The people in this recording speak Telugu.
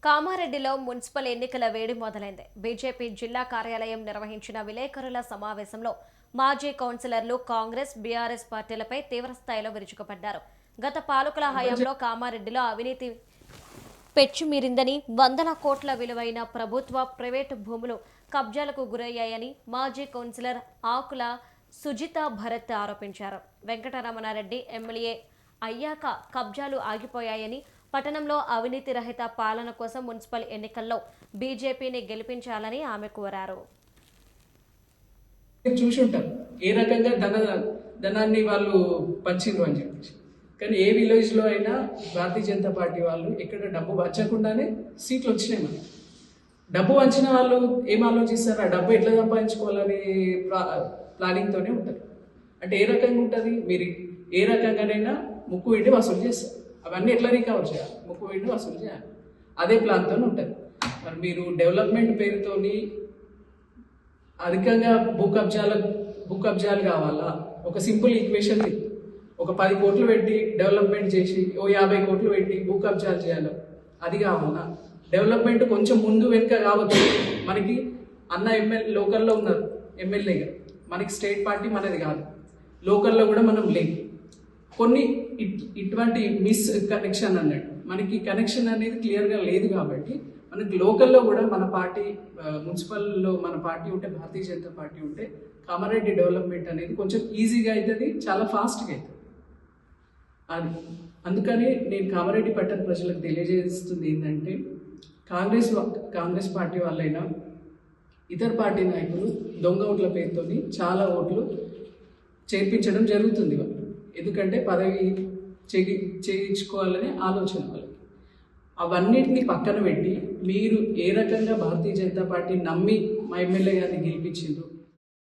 కామారెడ్డిలో మున్సిపల్ ఎన్నికల వేడి మొదలైంది. బీజేపీ జిల్లా కార్యాలయం నిర్వహించిన విలేకరుల సమావేశంలో మాజీ కౌన్సిలర్లు కాంగ్రెస్, బీఆర్ఎస్ పార్టీలపై తీవ్రస్థాయిలో విరుచుకుపడ్డారు. గత పాలకుల హయాంలో కామారెడ్డిలో అవినీతి పెచ్చుమీరిందని, వందల కోట్ల విలువైన ప్రభుత్వ, ప్రైవేటు భూములు కబ్జాలకు గురయ్యాయని మాజీ కౌన్సిలర్ ఆకుల సుజిత భరత్ ఆరోపించారు. వెంకటరమణారెడ్డి ఎమ్మెల్యే అయ్యాక కబ్జాలు ఆగిపోయాయని, పట్టణంలో అవినీతి రహిత పాలన కోసం మున్సిపల్ ఎన్నికల్లో బీజేపీని గెలిపించాలని ఆమె కోరారు. చూసుంటారు ఏ రకంగా ధనాన్ని వాళ్ళు పంచిండ్రు అని చెప్పేసి. కానీ ఏ విలేజ్లో అయినా భారతీయ జనతా పార్టీ వాళ్ళు ఇక్కడ డబ్బు పంచకుండానే సీట్లు వచ్చినాయి. మనకి డబ్బు పంచిన వాళ్ళు ఏం ఆలోచిస్తారు? ఆ డబ్బు ఎట్లా సంపాదించుకోవాలని ప్లానింగ్తోనే ఉంటారు. అంటే ఏ రకంగా ఉంటుంది? మీరు ఏ రకంగానైనా ముక్కు పెట్టి వసూలు చేస్తారు. అవన్నీ ఎట్లా రికవర్ చేయాలి? ముక్కు పెట్టి వసూలు చేయాలి. అదే ప్లాన్తో ఉంటుంది. మరి మీరు డెవలప్మెంట్ పేరుతోని అధికంగా భూ కబ్జాలు కావాలా? ఒక సింపుల్ ఈక్వేషన్, ఒక 10 కోట్లు పెట్టి డెవలప్మెంట్ చేసి 50 కోట్లు పెట్టి భూ కబ్జాలు చేయాలి, అది కావాలా? డెవలప్మెంట్ కొంచెం ముందు వెనుక కావచ్చు. మనకి అన్న ఎమ్మెల్యే లోకల్లో ఉన్నారు ఎమ్మెల్యేగా, మనకి స్టేట్ పార్టీ మనది కాదు, లోకల్లో కూడా మనం లేము. కొన్ని ఇటువంటి మిస్ కనెక్షన్ అన్నట్టు మనకి కనెక్షన్ అనేది క్లియర్గా లేదు. కాబట్టి మనకి లోకల్లో కూడా మన పార్టీ, మున్సిపల్లో మన పార్టీ ఉంటే, భారతీయ జనతా పార్టీ ఉంటే కామారెడ్డి డెవలప్మెంట్ అనేది కొంచెం ఈజీగా అవుతుంది, చాలా ఫాస్ట్గా అవుతుంది. అది అందుకని నేను కామారెడ్డి పట్టణ ప్రజలకు తెలియజేస్తుంది ఏంటంటే, కాంగ్రెస్ పార్టీ వాళ్ళైనా ఇతర పార్టీ నాయకులు దొంగ ఓట్ల పేరుతో చాలా ఓట్లు చేర్పించడం జరుగుతుంది వాళ్ళు. ఎందుకంటే పదవి చేయించుకోవాలనే ఆలోచన వాళ్ళకి. అవన్నిటిని పక్కన పెట్టి మీరు ఏ రకంగా భారతీయ జనతా పార్టీ నమ్మి మా ఎమ్మెల్యే గారిని గెలిపించిండ్రు,